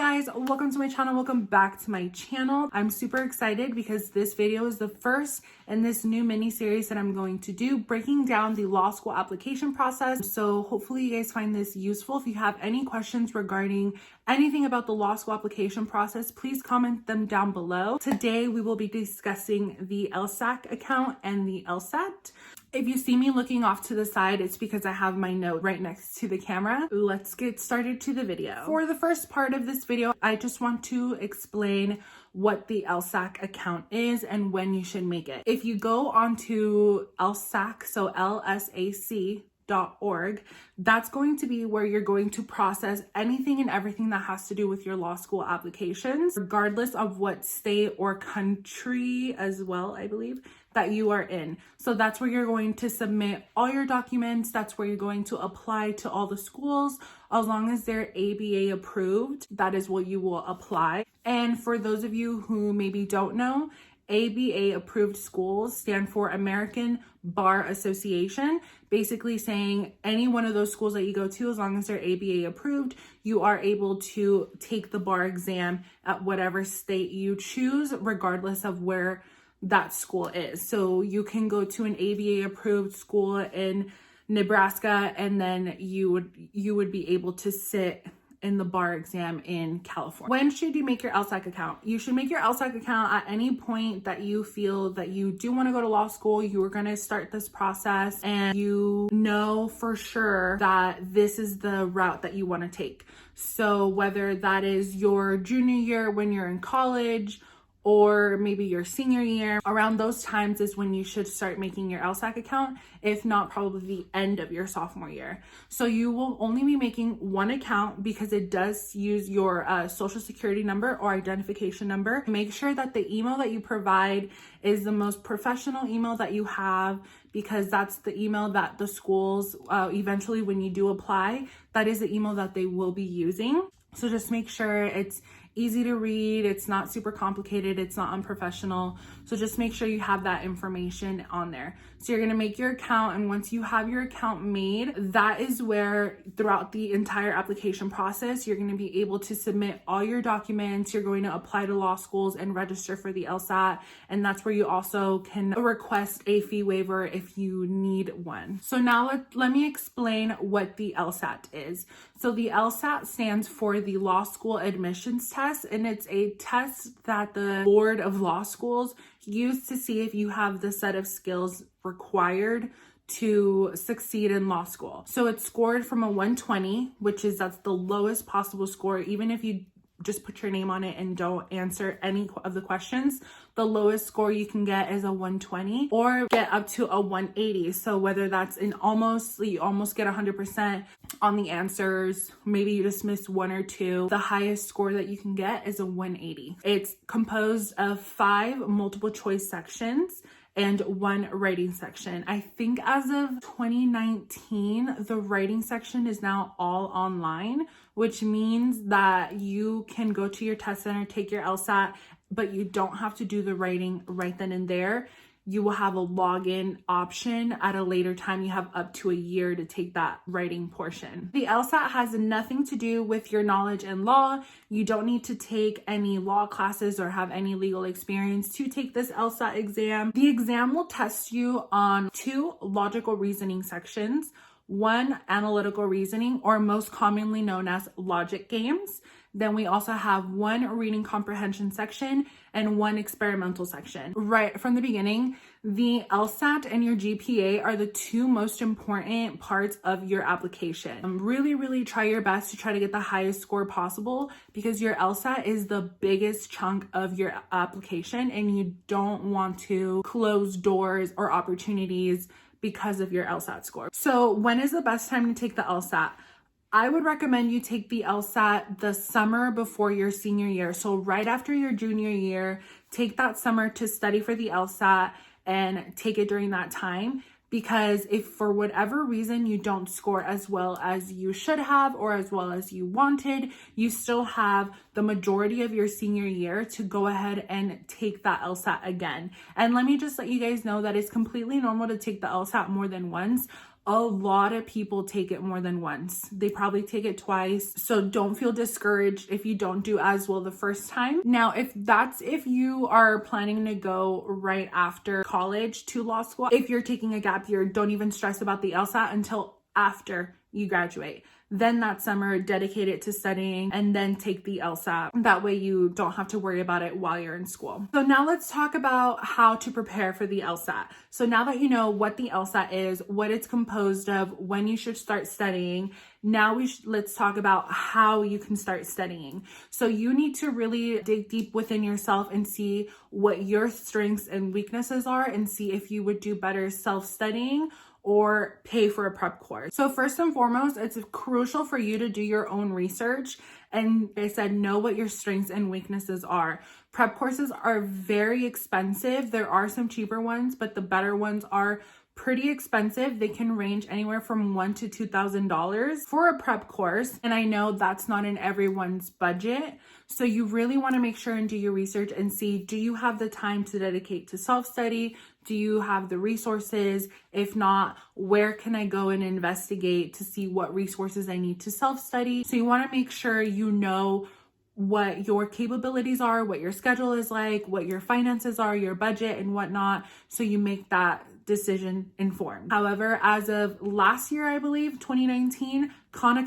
guys, welcome to my channel. Welcome back to my channel. I'm super excited because this video is the first in this new mini series that I'm going to do, breaking down the law school application process. So hopefully you guys find this useful. If you have any questions regarding anything about the law school application process, please comment them down below. Today we will be discussing the LSAC account and the LSAT. If you see me looking off to the side, it's because I have my note right next to the camera. Let's get started to the video. For the first part of this video, I just want to explain what the LSAC account is and when you should make it. If you go onto LSAC, so LSAC.org, that's going to be where you're going to process anything and everything that has to do with your law school applications, regardless of what state or country as well, I believe, that you are in. So that's where you're going to submit all your documents. That's where you're going to apply to all the schools. As long as they're ABA approved, that is what you will apply. And for those of you who maybe don't know, ABA approved schools stand for American Bar Association, basically saying any one of those schools that you go to, as long as they're ABA approved, you are able to take the bar exam at whatever state you choose, regardless of where that school is. So you can go to an ABA approved school in Nebraska, and then you would be able to sit in the bar exam in California. When should you make your LSAC account? You should make your LSAC account at any point that you feel that you do want to go to law school, you are going to start this process, and you know for sure that this is the route that you want to take. So whether that is your junior year when you're in college, or maybe your senior year, around those times is when you should start making your LSAC account, if not probably the end of your sophomore year. So you will only be making one account because it does use your social security number or identification number. Make sure that the email that you provide is the most professional email that you have, because that's the email that the schools, eventually when you do apply, that is the email that they will be using. So just make sure it's easy to read, it's not super complicated, it's not unprofessional. So just make sure you have that information on there. So you're gonna make your account, and once you have your account made, that is where throughout the entire application process, you're gonna be able to submit all your documents. You're going to apply to law schools and register for the LSAT, and that's where you also can request a fee waiver if you need one. So now let me explain what the LSAT is. So the LSAT stands for the Law School Admissions Test, and it's a test that the Board of Law Schools use to see if you have the set of skills required to succeed in law school. So it's scored from a 120, that's the lowest possible score. Even if you just put your name on it and don't answer any of the questions, the lowest score you can get is a 120 or get up to a 180. So whether that's you almost get 100% on the answers, maybe you just missed one or two, the highest score that you can get is a 180. It's composed of 5 multiple choice sections and 1 writing section. I think as of 2019, the writing section is now all online, which means that you can go to your test center, take your LSAT, but you don't have to do the writing right then and there. You will have a login option at a later time. You have up to a year to take that writing portion. The LSAT has nothing to do with your knowledge in law. You don't need to take any law classes or have any legal experience to take this LSAT exam. The exam will test you on 2 logical reasoning sections, 1 analytical reasoning, or most commonly known as logic games. Then we also have 1 reading comprehension section and 1 experimental section. Right from the beginning, the LSAT and your GPA are the 2 most important parts of your application. Really try your best to try to get the highest score possible, because your LSAT is the biggest chunk of your application and you don't want to close doors or opportunities because of your LSAT score. So when is the best time to take the LSAT? I would recommend you take the LSAT the summer before your senior year. So right after your junior year, take that summer to study for the LSAT and take it during that time. Because if for whatever reason you don't score as well as you should have or as well as you wanted, you still have the majority of your senior year to go ahead and take that LSAT again. And let me just let you guys know that it's completely normal to take the LSAT more than once. a lot of people take it more than once. They probably take it twice. So don't feel discouraged if you don't do as well the first time. Now, if you are planning to go right after college to law school, if you're taking a gap year, don't even stress about the LSAT until after you graduate. Then that summer, dedicate it to studying and then take the LSAT. That way you don't have to worry about it while you're in school. So now let's talk about how to prepare for the LSAT. So now that you know what the LSAT is, what it's composed of, when you should start studying, now let's talk about how you can start studying. So you need to really dig deep within yourself and see what your strengths and weaknesses are and see if you would do better self-studying or pay for a prep course. So first and foremost, it's crucial for you to do your own research. And like I said, know what your strengths and weaknesses are. Prep courses are very expensive. There are some cheaper ones, but the better ones are pretty expensive. They can range anywhere from $1,000 to $2,000 for a prep course. And I know that's not in everyone's budget. So you really want to make sure and do your research and see, do you have the time to dedicate to self-study? Do you have the resources? If not, where can I go and investigate to see what resources I need to self-study? So you want to make sure you know what your capabilities are, what your schedule is like, what your finances are, your budget and whatnot. So you make that decision informed. However, as of last year, I believe 2019, Khan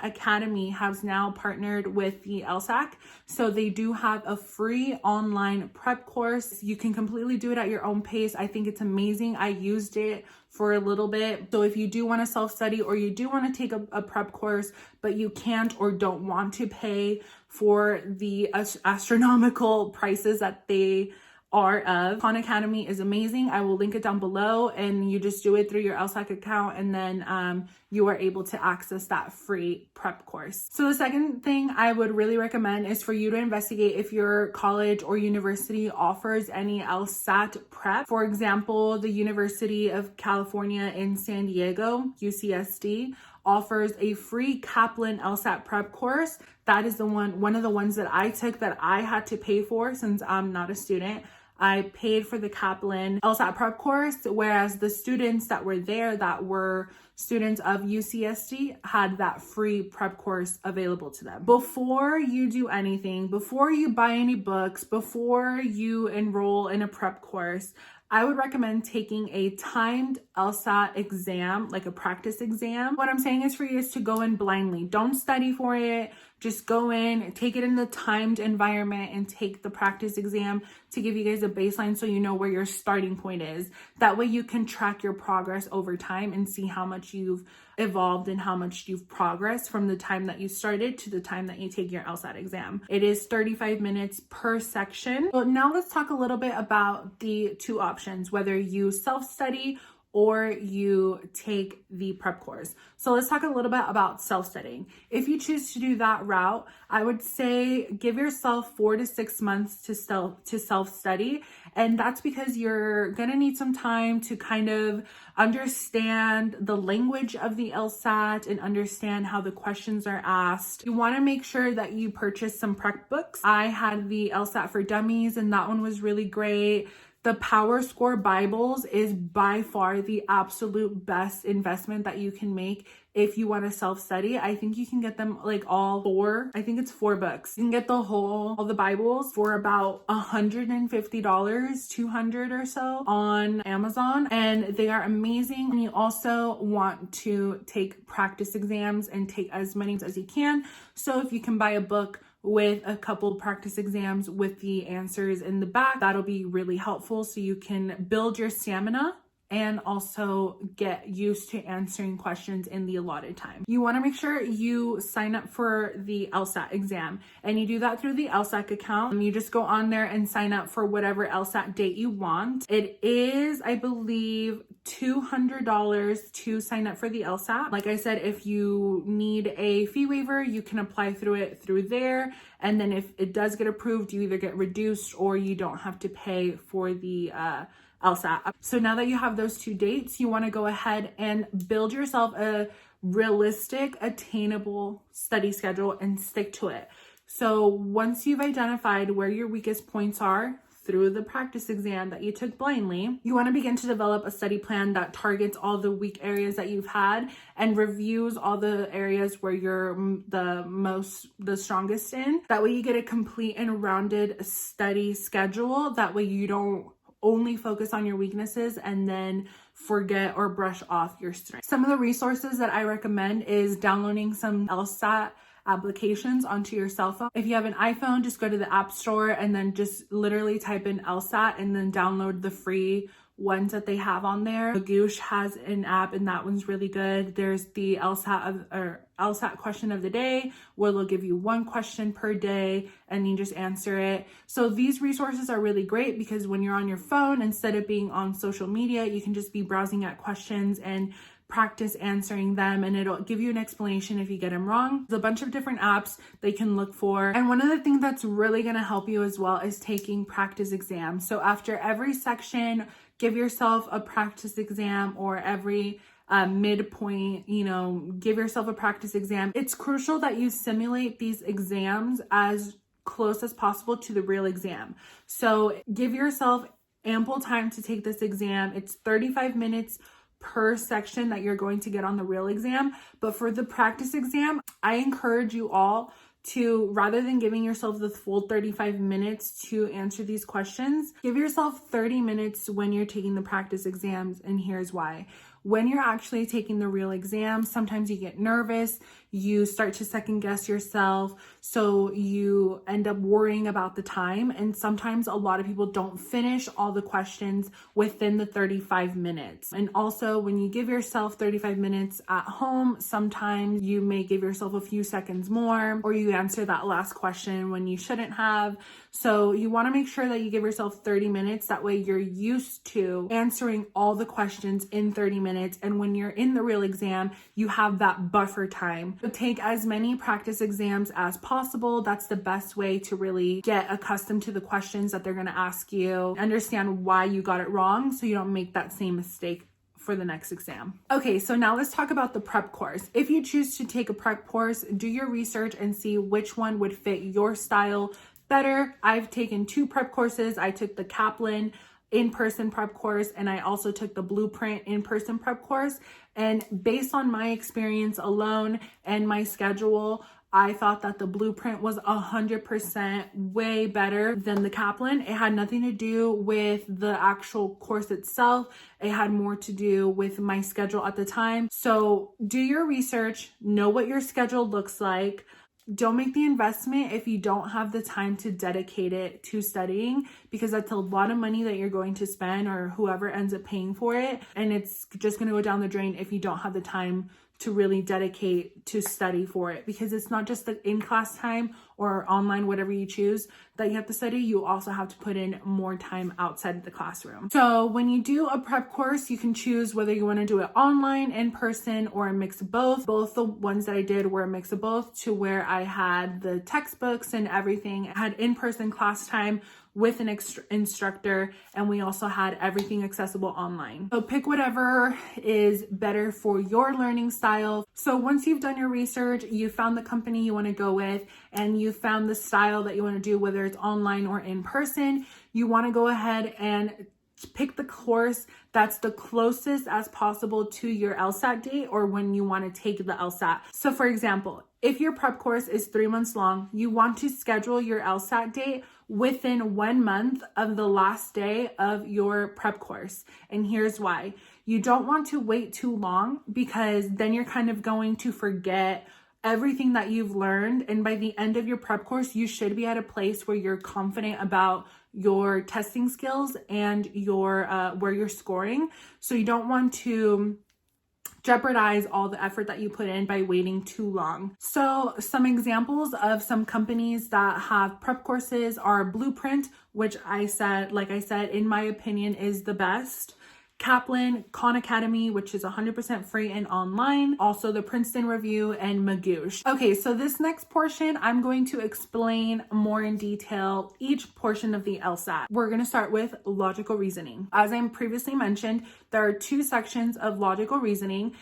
Academy has now partnered with the LSAC. So they do have a free online prep course. You can completely do it at your own pace. I think it's amazing. I used it for a little bit. So if you do want to self-study or you do want to take a prep course, but you can't or don't want to pay for the astronomical prices that they are of, Khan Academy is amazing. I will link it down below, and you just do it through your LSAC account, and then you are able to access that free prep course. So the second thing I would really recommend is for you to investigate if your college or university offers any LSAT prep. For example, the University of California in San Diego, UCSD, offers a free Kaplan LSAT prep course. That is one of the ones that I took that I had to pay for since I'm not a student. I paid for the Kaplan LSAT prep course, whereas the students that were there that were students of UCSD had that free prep course available to them. Before you do anything, before you buy any books, before you enroll in a prep course, I would recommend taking a timed LSAT exam, like a practice exam. What I'm saying is for you is to go in blindly. Don't study for it. Just go in, take it in the timed environment and take the practice exam to give you guys a baseline so you know where your starting point is. That way you can track your progress over time and see how much you've evolved and how much you've progressed from the time that you started to the time that you take your LSAT exam. It is 35 minutes per section. So now let's talk a little bit about the two options, whether you self-study or you take the prep course. So let's talk a little bit about self-studying. If you choose to do that route, I would say give yourself 4 to 6 months to self-study. And that's because you're gonna need some time to kind of understand the language of the LSAT and understand how the questions are asked. You wanna make sure that you purchase some prep books. I had the LSAT for Dummies and that one was really great. The Power Score Bibles is by far the absolute best investment that you can make if you want to self-study. I think you can get them like all four. I think it's 4 books. You can get all the Bibles for about $150, $200 or so on Amazon, and they are amazing. And you also want to take practice exams and take as many as you can. So if you can buy a book with a couple practice exams with the answers in the back, that'll be really helpful so you can build your stamina and also get used to answering questions in the allotted time. You want to make sure you sign up for the LSAT exam, and you do that through the LSAC account. And you just go on there and sign up for whatever LSAT date you want. It is, I believe, $200 to sign up for the LSAT. Like I said, if you need a fee waiver, you can apply through there. And then if it does get approved, you either get reduced or you don't have to pay for the LSAT. So now that you have those 2 dates, you want to go ahead and build yourself a realistic, attainable study schedule and stick to it. So once you've identified where your weakest points are through the practice exam that you took blindly. You want to begin to develop a study plan that targets all the weak areas that you've had and reviews all the areas where you're the strongest in. That way you get a complete and rounded study schedule. That way you don't only focus on your weaknesses and then forget or brush off your strengths. Some of the resources that I recommend is downloading some LSAT applications onto your cell phone. If you have an iPhone, just go to the App Store and then just literally type in LSAT and then download the free ones that they have on there. Magoosh has an app and that one's really good. There's the LSAT question of the day, where they'll give you one question per day and you just answer it. So these resources are really great because when you're on your phone, instead of being on social media, you can just be browsing at questions and practice answering them, and it'll give you an explanation if you get them wrong. There's a bunch of different apps they can look for. And one of the things that's really going to help you as well is taking practice exams. So after every section, give yourself a practice exam, or every midpoint, give yourself a practice exam. It's crucial that you simulate these exams as close as possible to the real exam. So give yourself ample time to take this exam. It's 35 minutes per section that you're going to get on the real exam. But for the practice exam, I encourage you all to, rather than giving yourself the full 35 minutes to answer these questions, give yourself 30 minutes when you're taking the practice exams. And here's why. When you're actually taking the real exam, sometimes you get nervous, you start to second guess yourself, so you end up worrying about the time. And sometimes a lot of people don't finish all the questions within the 35 minutes. And also, when you give yourself 35 minutes at home, sometimes you may give yourself a few seconds more, or you answer that last question when you shouldn't have. So you want to make sure that you give yourself 30 minutes. That way you're used to answering all the questions in 30 minutes. And when you're in the real exam, you have that buffer time. So take as many practice exams as possible. That's the best way to really get accustomed to the questions that they're going to ask you, understand why you got it wrong, so you don't make that same mistake for the next exam. Okay, so now let's talk about the prep course. If you choose to take a prep course, do your research and see which one would fit your style better. I've taken 2 prep courses. I took the Kaplan in-person prep course, and I also took the Blueprint in-person prep course. And based on my experience alone and my schedule, I thought that the Blueprint was 100% way better than the Kaplan. It had nothing to do with the actual course itself. It had more to do with my schedule at the time. So do your research, know what your schedule looks like. Don't make the investment if you don't have the time to dedicate it to studying, because that's a lot of money that you're going to spend, or whoever ends up paying for it. And it's just going to go down the drain if you don't have the time to really dedicate to study for it, because it's not just the in-class time or online, whatever you choose, that you have to study. You also have to put in more time outside of the classroom. So when you do a prep course, you can choose whether you want to do it online, in person, or a mix of both. Both the ones that I did were a mix of both, to where I had the textbooks and everything. I had in-person class time with an instructor, and we also had everything accessible online. So pick whatever is better for your learning style. So once you've done your research, you found the company you want to go with, and you found the style that you want to do, whether it's online or in person, you want to go ahead and pick the course that's the closest as possible to your LSAT date, or when you want to take the LSAT. So for example, if your prep course is 3 months long, you want to schedule your LSAT date within 1 month of the last day of your prep course. And here's why. You don't want to wait too long, because then you're kind of going to forget everything that you've learned. And by the end of your prep course, you should be at a place where you're confident about your testing skills and your where you're scoring. So you don't want to jeopardize all the effort that you put in by waiting too long. So some examples of some companies that have prep courses are Blueprint, which like I said, in my opinion, is the best. Kaplan, Khan Academy, which is 100% free and online. Also the Princeton Review, and Magoosh. Okay, so this next portion, I'm going to explain more in detail each portion of the LSAT. We're going to start with logical reasoning. As I previously mentioned, there are 2 sections of logical reasoning.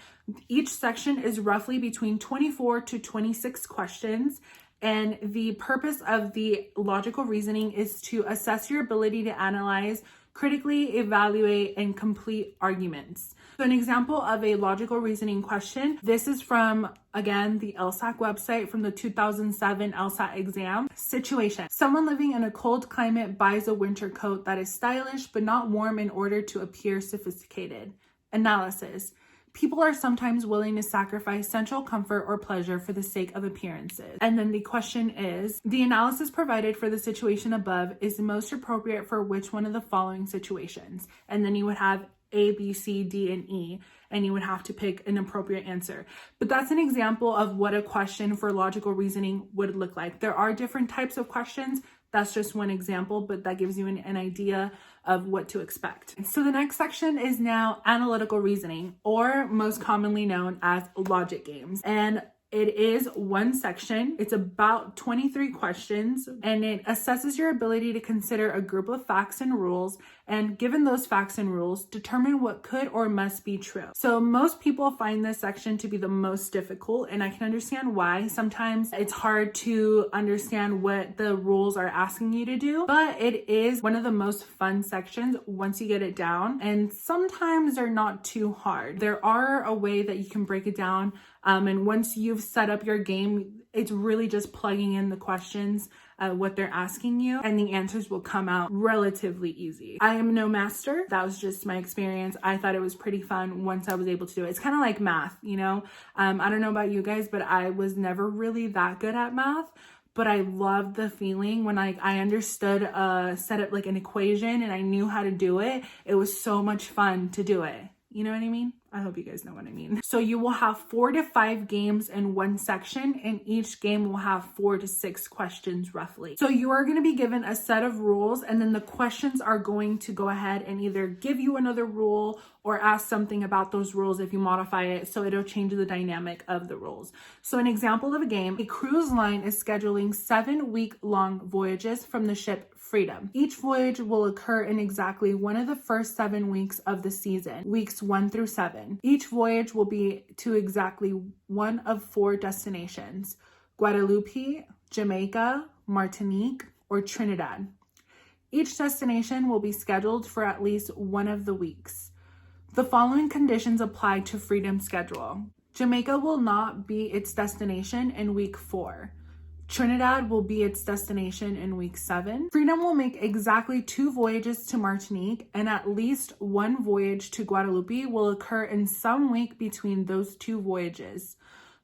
Each section is roughly between 24 to 26 questions. And the purpose of the logical reasoning is to assess your ability to analyze, critically evaluate, and complete arguments. So an example of a logical reasoning question, this is from, again, the LSAC website from the 2007 LSAT exam. Situation: someone living in a cold climate buys a winter coat that is stylish but not warm in order to appear sophisticated. Analysis: people are sometimes willing to sacrifice sensual comfort or pleasure for the sake of appearances. And then the question is, the analysis provided for the situation above is most appropriate for which one of the following situations? And then you would have A, B, C, D, and E, and you would have to pick an appropriate answer. But that's an example of what a question for logical reasoning would look like. There are different types of questions. That's just one example, but that gives you an idea of what to expect. So the next section is now analytical reasoning, or most commonly known as logic games. And it is one section. It's about 23 questions, and it assesses your ability to consider a group of facts and rules, and given those facts and rules, determine what could or must be true. So most people find this section to be the most difficult, and I can understand why. Sometimes it's hard to understand what the rules are asking you to do, but it is one of the most fun sections once you get it down, and sometimes they're not too hard. There are a way that you can break it down, and once you've set up your game, it's really just plugging in the questions, what they're asking you, and the answers will come out relatively easy. I am no master. That was just my experience. I thought it was pretty fun once I was able to do it. It's kind of like math, you know? I don't know about you guys, but I was never really that good at math. But I loved the feeling when I understood, set up like an equation and I knew how to do it. It was so much fun to do it. You know what I mean? I hope you guys know what I mean. So you will have 4 to 5 games in one section, and each game will have 4 to 6 questions roughly. So you are going to be given a set of rules, and then the questions are going to go ahead and either give you another rule or ask something about those rules if you modify it, so it'll change the dynamic of the rules. So an example of a game: a cruise line is scheduling 7-week-long voyages from the ship Freedom. Each voyage will occur in exactly one of the first 7 weeks of the season, weeks 1 through 7. Each voyage will be to exactly one of 4 destinations: Guadeloupe, Jamaica, Martinique, or Trinidad. Each destination will be scheduled for at least one of the weeks. The following conditions apply to Freedom's schedule. Jamaica will not be its destination in week 4. Trinidad will be its destination in week 7. Freedom will make exactly 2 voyages to Martinique, and at least 1 voyage to Guadeloupe will occur in some week between those 2 voyages.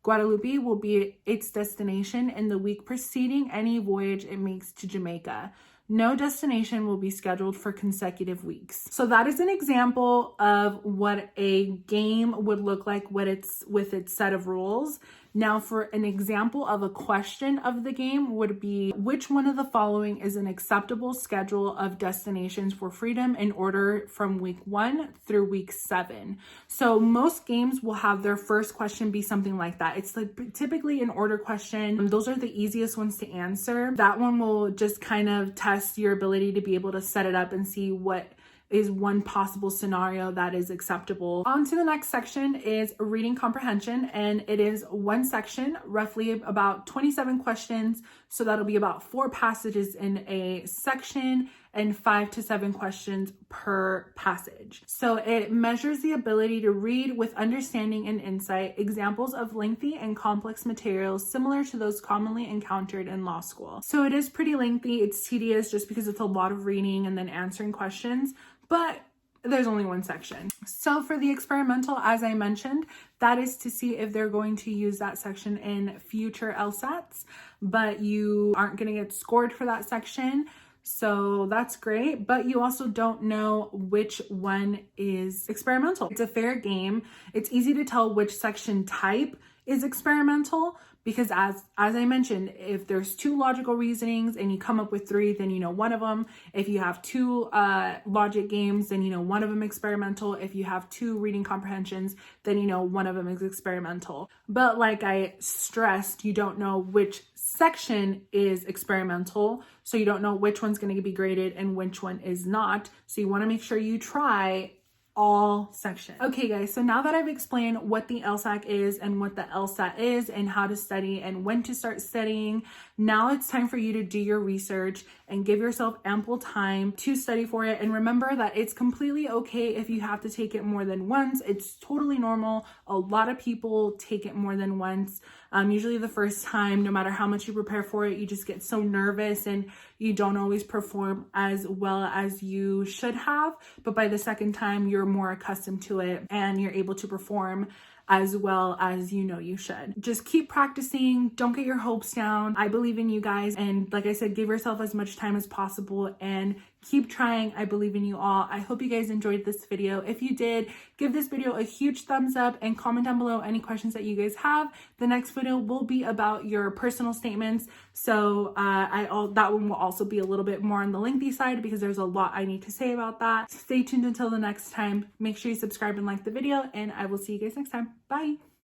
Guadeloupe will be its destination in the week preceding any voyage it makes to Jamaica. No destination will be scheduled for consecutive weeks. So that is an example of what a game would look like with its set of rules. Now, for an example of a question of the game would be, which one of the following is an acceptable schedule of destinations for Freedom in order from week 1 through week 7? So most games will have their first question be something like that. It's like typically an order question. Those are the easiest ones to answer. That one will just kind of test your ability to be able to set it up and see what is one possible scenario that is acceptable. On to the next section is reading comprehension, and it is one section, roughly about 27 questions. So that'll be about 4 passages in a section and 5 to 7 questions per passage. So it measures the ability to read with understanding and insight examples of lengthy and complex materials similar to those commonly encountered in law school. So it is pretty lengthy. It's tedious just because it's a lot of reading and then answering questions, but there's only one section. So for the experimental, as I mentioned, that is to see if they're going to use that section in future LSATs, but you aren't going to get scored for that section. So that's great, but you also don't know which one is experimental. It's a fair game. It's easy to tell which section type is experimental because as I mentioned, if there's 2 logical reasonings and you come up with 3, then you know one of them. If you have 2 logic games, then you know one of them experimental. If you have 2 reading comprehensions, then you know one of them is experimental. But like I stressed, you don't know which section is experimental, so you don't know which one's going to be graded and which one is not. So you want to make sure you try all sections. Okay guys, so now that I've explained what the LSAC is and what the LSAT is and how to study and when to start studying, now it's time for you to do your research and give yourself ample time to study for it. And remember that it's completely okay if you have to take it more than once. It's totally normal. A lot of people take it more than once. Usually the first time, no matter how much you prepare for it, you just get so nervous and you don't always perform as well as you should have. But by the second time, you're more accustomed to it and you're able to perform as well as you know you should. Just keep practicing. Don't get your hopes down. I believe in you guys. And like I said, give yourself as much time as possible and keep trying. I believe in you all. I hope you guys enjoyed this video. If you did, give this video a huge thumbs up and comment down below any questions that you guys have. The next video will be about your personal statements. So that one will also be a little bit more on the lengthy side because there's a lot I need to say about that. Stay tuned until the next time. Make sure you subscribe and like the video, and I will see you guys next time. Bye.